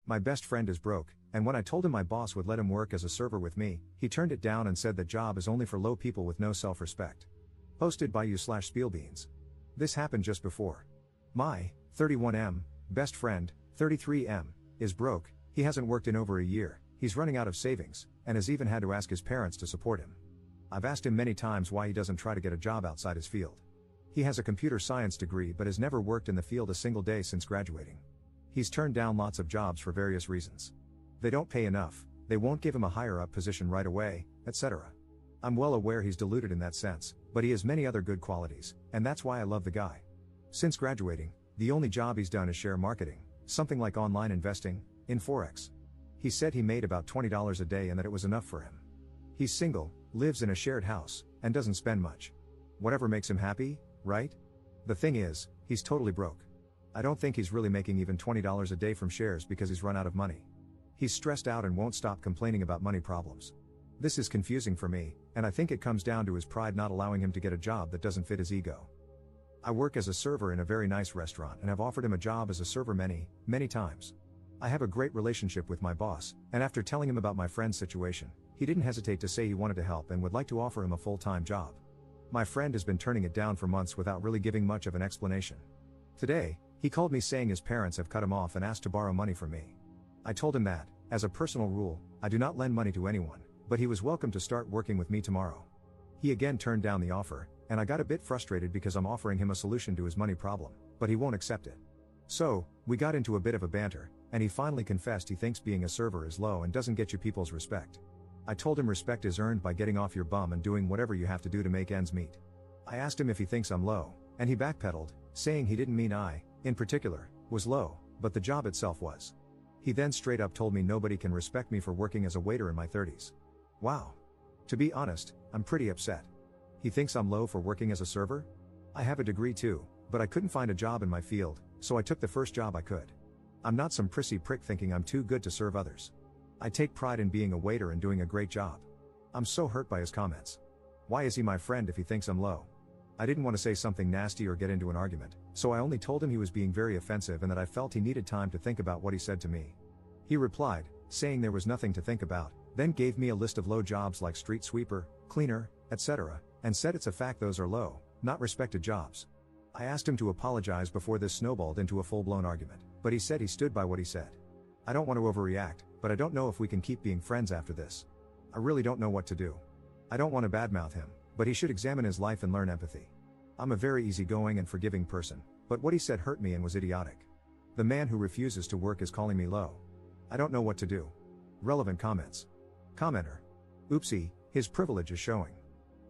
My best friend is broke, and when I told him my boss would let him work as a server with me, he turned it down and said that job is only for low people with no self-respect. Posted by you/Spielbeans. This happened just before. My 31M best friend, 33M, is broke. He hasn't worked in over a year, he's running out of savings, and has even had to ask his parents to support him. I've asked him many times why he doesn't try to get a job outside his field. He has a computer science degree but has never worked in the field a single day since graduating. He's turned down lots of jobs for various reasons. They don't pay enough, they won't give him a higher up position right away, etc. I'm well aware he's deluded in that sense, but he has many other good qualities, and that's why I love the guy. Since graduating, the only job he's done is share marketing, something like online investing, in Forex. He said he made about $20 a day and that it was enough for him. He's single, lives in a shared house, and doesn't spend much. Whatever makes him happy, right? The thing is, he's totally broke. I don't think he's really making even $20 a day from shares because he's run out of money. He's stressed out and won't stop complaining about money problems. This is confusing for me, and I think it comes down to his pride not allowing him to get a job that doesn't fit his ego. I work as a server in a very nice restaurant and have offered him a job as a server many, many times. I have a great relationship with my boss, and after telling him about my friend's situation, he didn't hesitate to say he wanted to help and would like to offer him a full-time job. My friend has been turning it down for months without really giving much of an explanation. Today, he called me saying his parents have cut him off and asked to borrow money from me. I told him that, as a personal rule, I do not lend money to anyone, but he was welcome to start working with me tomorrow. He again turned down the offer, and I got a bit frustrated because I'm offering him a solution to his money problem, but he won't accept it. So, we got into a bit of a banter, and he finally confessed he thinks being a server is low and doesn't get you people's respect. I told him respect is earned by getting off your bum and doing whatever you have to do to make ends meet. I asked him if he thinks I'm low, and he backpedaled, saying he didn't mean I, in particular, was low, but the job itself was. He then straight up told me nobody can respect me for working as a waiter in my 30s. Wow. To be honest, I'm pretty upset. He thinks I'm low for working as a server? I have a degree too, but I couldn't find a job in my field, so I took the first job I could. I'm not some prissy prick thinking I'm too good to serve others. I take pride in being a waiter and doing a great job. I'm so hurt by his comments. Why is he my friend if he thinks I'm low? I didn't want to say something nasty or get into an argument, so I only told him he was being very offensive and that I felt he needed time to think about what he said to me. He replied, saying there was nothing to think about, then gave me a list of low jobs like street sweeper, cleaner, etc., and said it's a fact those are low, not respected jobs. I asked him to apologize before this snowballed into a full-blown argument, but he said he stood by what he said. I don't want to overreact, but I don't know if we can keep being friends after this. I really don't know what to do. I don't want to badmouth him, but he should examine his life and learn empathy. I'm a very easygoing and forgiving person, but what he said hurt me and was idiotic. The man who refuses to work is calling me low. I don't know what to do. Relevant comments. Commenter. Oopsie, his privilege is showing.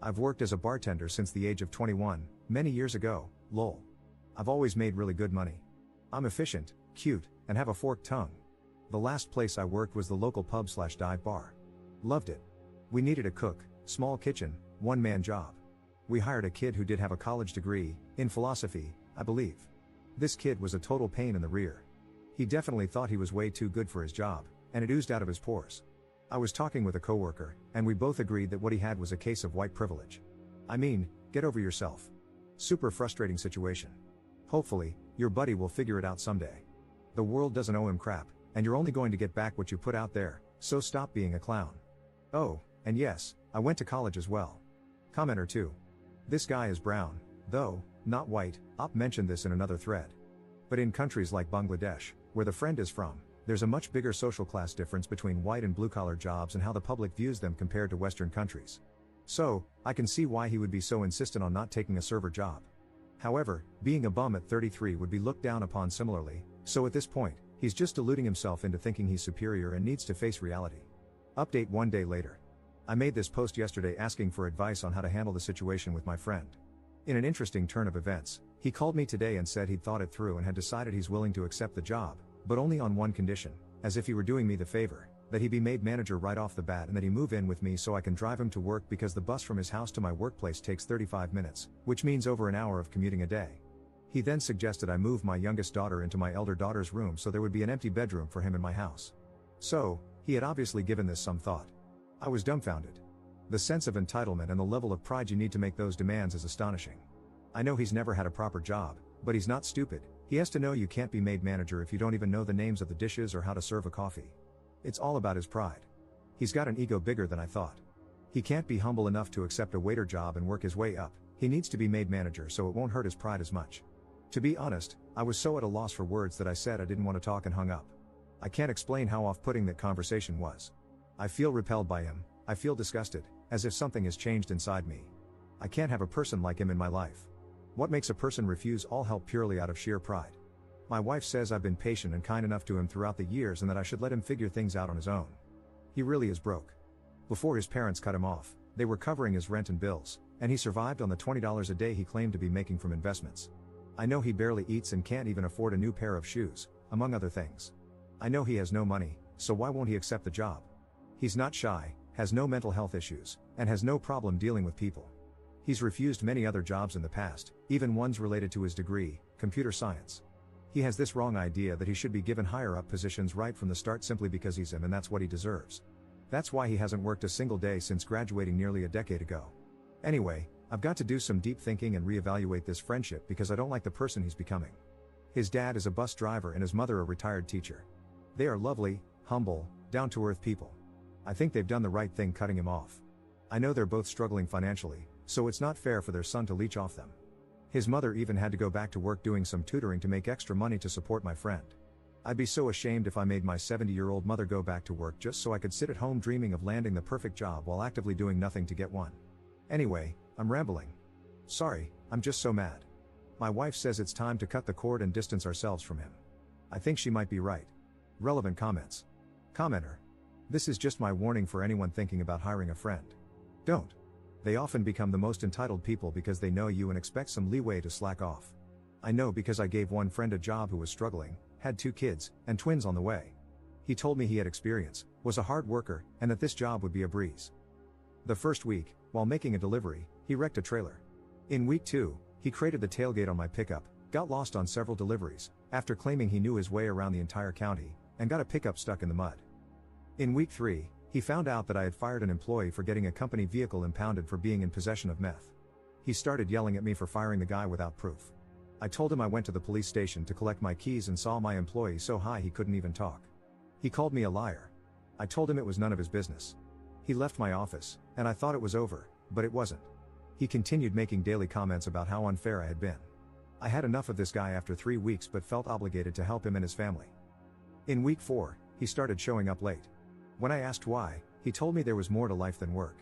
I've worked as a bartender since the age of 21, many years ago, lol. I've always made really good money. I'm efficient, cute, and have a forked tongue. The last place I worked was the local pub/dive bar. Loved it. We needed a cook, small kitchen, one-man job. We hired a kid who did have a college degree, in philosophy, I believe. This kid was a total pain in the rear. He definitely thought he was way too good for his job, and it oozed out of his pores. I was talking with a coworker, and we both agreed that what he had was a case of white privilege. I mean, get over yourself. Super frustrating situation. Hopefully, your buddy will figure it out someday. The world doesn't owe him crap, and you're only going to get back what you put out there, so stop being a clown. Oh, and yes, I went to college as well. Commenter 2. This guy is brown, though, not white. Op mentioned this in another thread. But in countries like Bangladesh, where the friend is from, there's a much bigger social class difference between white and blue-collar jobs and how the public views them compared to Western countries. So, I can see why he would be so insistent on not taking a server job. However, being a bum at 33 would be looked down upon similarly, so at this point, he's just deluding himself into thinking he's superior and needs to face reality. Update 1 day later. I made this post yesterday asking for advice on how to handle the situation with my friend. In an interesting turn of events, he called me today and said he'd thought it through and had decided he's willing to accept the job, but only on one condition, as if he were doing me the favor, that he be made manager right off the bat and that he move in with me so I can drive him to work because the bus from his house to my workplace takes 35 minutes, which means over an hour of commuting a day. He then suggested I move my youngest daughter into my elder daughter's room so there would be an empty bedroom for him in my house. So, he had obviously given this some thought. I was dumbfounded. The sense of entitlement and the level of pride you need to make those demands is astonishing. I know he's never had a proper job, but he's not stupid, He has to know you can't be made manager if you don't even know the names of the dishes or how to serve a coffee. It's all about his pride. He's got an ego bigger than I thought. He can't be humble enough to accept a waiter job and work his way up. He needs to be made manager so it won't hurt his pride as much. To be honest, I was so at a loss for words that I said I didn't want to talk and hung up. I can't explain how off-putting that conversation was. I feel repelled by him, I feel disgusted, as if something has changed inside me. I can't have a person like him in my life. What makes a person refuse all help purely out of sheer pride? My wife says I've been patient and kind enough to him throughout the years and that I should let him figure things out on his own. He really is broke. Before his parents cut him off, they were covering his rent and bills, and he survived on the $20 a day he claimed to be making from investments. I know he barely eats and can't even afford a new pair of shoes, among other things. I know he has no money, so why won't he accept the job? He's not shy, has no mental health issues, and has no problem dealing with people. He's refused many other jobs in the past, even ones related to his degree, computer science. He has this wrong idea that he should be given higher up positions right from the start simply because he's him and that's what he deserves. That's why he hasn't worked a single day since graduating nearly a decade ago. Anyway, I've got to do some deep thinking and reevaluate this friendship because I don't like the person he's becoming. His dad is a bus driver and his mother a retired teacher. They are lovely, humble, down-to-earth people. I think they've done the right thing cutting him off. I know they're both struggling financially, so it's not fair for their son to leech off them. His mother even had to go back to work doing some tutoring to make extra money to support my friend. I'd be so ashamed if I made my 70-year-old mother go back to work just so I could sit at home dreaming of landing the perfect job while actively doing nothing to get one. Anyway, I'm rambling. Sorry, I'm just so mad. My wife says it's time to cut the cord and distance ourselves from him. I think she might be right. Relevant comments. Commenter. This is just my warning for anyone thinking about hiring a friend. Don't. They often become the most entitled people because they know you and expect some leeway to slack off. I know because I gave one friend a job who was struggling, had 2 kids, and twins on the way. He told me he had experience, was a hard worker, and that this job would be a breeze. The first week, while making a delivery, he wrecked a trailer. In week 2, he crated the tailgate on my pickup, got lost on several deliveries, after claiming he knew his way around the entire county, and got a pickup stuck in the mud. In week 3, he found out that I had fired an employee for getting a company vehicle impounded for being in possession of meth. He started yelling at me for firing the guy without proof. I told him I went to the police station to collect my keys and saw my employee so high he couldn't even talk. He called me a liar. I told him it was none of his business. He left my office, and I thought it was over, but it wasn't. He continued making daily comments about how unfair I had been. I had enough of this guy after 3 weeks but felt obligated to help him and his family. In week 4, he started showing up late. When I asked why, he told me there was more to life than work.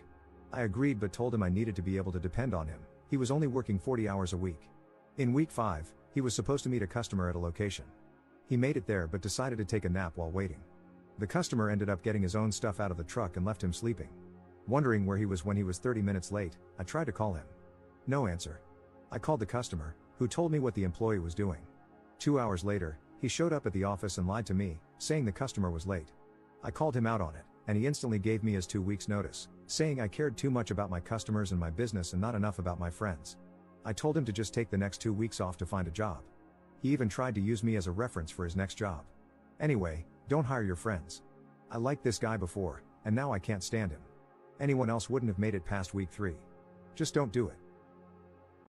I agreed but told him I needed to be able to depend on him. He was only working 40 hours a week. In week 5, he was supposed to meet a customer at a location. He made it there but decided to take a nap while waiting. The customer ended up getting his own stuff out of the truck and left him sleeping. Wondering where he was when he was 30 minutes late, I tried to call him. No answer. I called the customer, who told me what the employee was doing. 2 hours later, he showed up at the office and lied to me, saying the customer was late. I called him out on it, and he instantly gave me his 2 weeks notice, saying I cared too much about my customers and my business and not enough about my friends. I told him to just take the next 2 weeks off to find a job. He even tried to use me as a reference for his next job. Anyway, don't hire your friends. I liked this guy before, and now I can't stand him. Anyone else wouldn't have made it past week 3. Just don't do it.